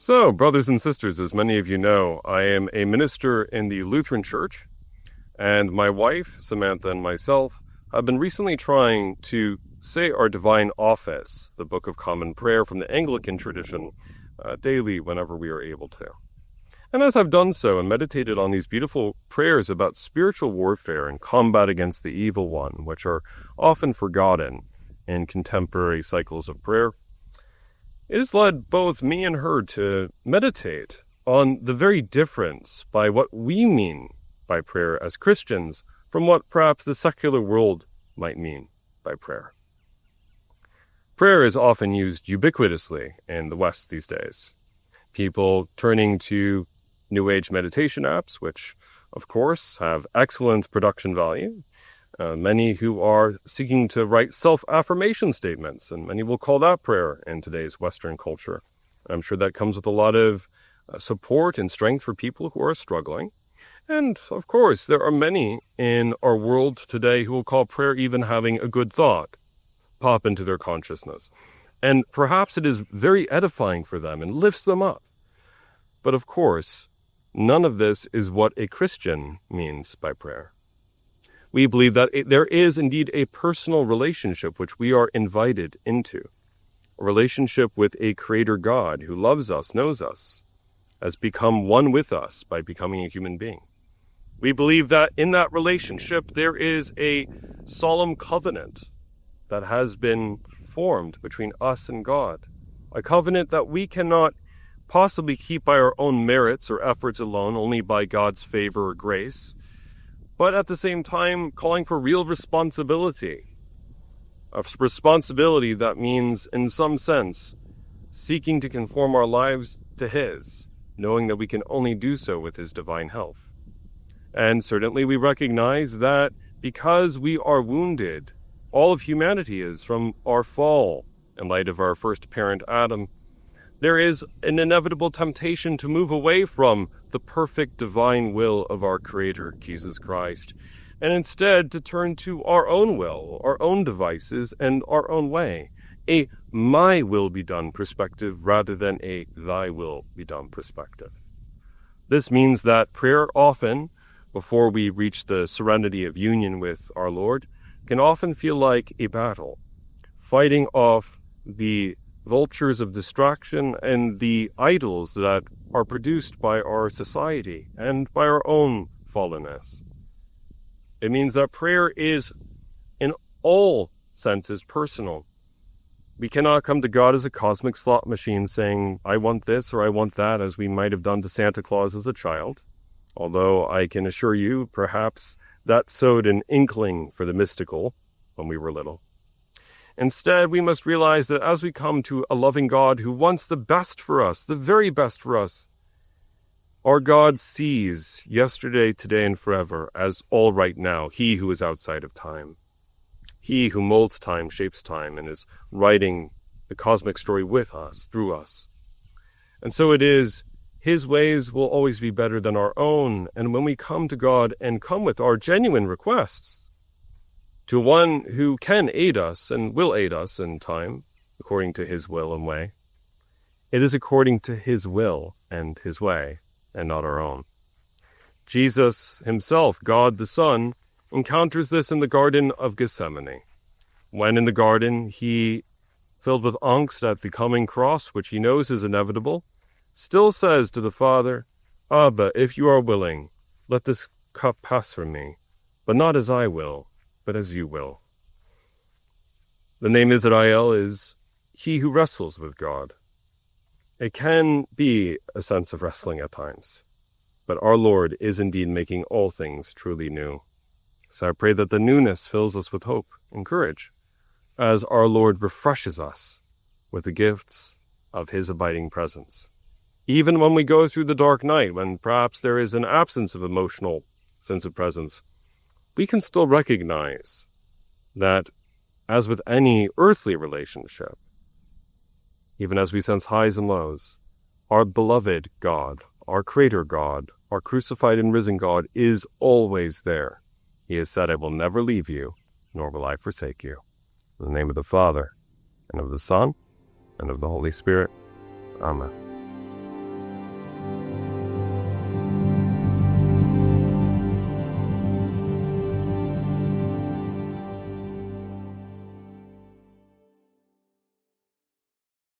So, brothers and sisters, as many of you know, I am a minister in the Lutheran Church, and my wife, Samantha, and myself have been recently trying to say our divine office, the Book of Common Prayer from the Anglican tradition, daily whenever we are able to. And as I've done so and meditated on these beautiful prayers about spiritual warfare and combat against the evil one, which are often forgotten in contemporary cycles of prayer, it has led both me and her to meditate on the very difference by what we mean by prayer as Christians from what perhaps the secular world might mean by prayer. Prayer is often used ubiquitously in the West these days. People turning to New Age meditation apps, which, of course, have excellent production value. Many who are seeking to write self-affirmation statements, and many will call that prayer in today's Western culture. I'm sure that comes with a lot of support and strength for people who are struggling. And, of course, there are many in our world today who will call prayer even having a good thought pop into their consciousness. And perhaps it is very edifying for them and lifts them up. But, of course, none of this is what a Christian means by prayer. We believe that there is indeed a personal relationship which we are invited into, a relationship with a Creator God who loves us, knows us, has become one with us by becoming a human being. We believe that in that relationship there is a solemn covenant that has been formed between us and God, a covenant that we cannot possibly keep by our own merits or efforts alone, only by God's favor or grace, but at the same time calling for real responsibility. A responsibility that means, in some sense, seeking to conform our lives to His, knowing that we can only do so with His divine help. And certainly we recognize that because we are wounded, all of humanity is from our fall, in light of our first parent Adam, there is an inevitable temptation to move away from the perfect divine will of our Creator, Jesus Christ, and instead to turn to our own will, our own devices, and our own way. A my will be done perspective rather than a thy will be done perspective. This means that prayer often, before we reach the serenity of union with our Lord, can often feel like a battle, fighting off the vultures of distraction and the idols that are produced by our society and by our own fallenness. It means that prayer is, in all senses, personal. We cannot come to God as a cosmic slot machine saying, I want this or I want that, as we might have done to Santa Claus as a child. Although I can assure you, perhaps that sowed an inkling for the mystical when we were little. Instead, we must realize that as we come to a loving God who wants the best for us, the very best for us, our God sees yesterday, today, and forever as all right now, He who is outside of time. He who molds time, shapes time, and is writing the cosmic story with us, through us. And so it is, His ways will always be better than our own, and when we come to God and come with our genuine requests, to one who can aid us and will aid us in time, according to His will and way, it is according to His will and His way, and not our own. Jesus Himself, God the Son, encounters this in the Garden of Gethsemane. When in the garden He, filled with angst at the coming cross, which He knows is inevitable, still says to the Father, Abba, if you are willing, let this cup pass from me, but not as I will, but as you will. The name Israel is he who wrestles with God. It can be a sense of wrestling at times, but our Lord is indeed making all things truly new. So I pray that the newness fills us with hope and courage, as our Lord refreshes us with the gifts of His abiding presence. Even when we go through the dark night, when perhaps there is an absence of emotional sense of presence, we can still recognize that, as with any earthly relationship, even as we sense highs and lows, our beloved God, our Creator God, our crucified and risen God is always there. He has said, I will never leave you, nor will I forsake you. In the name of the Father, and of the Son, and of the Holy Spirit. Amen.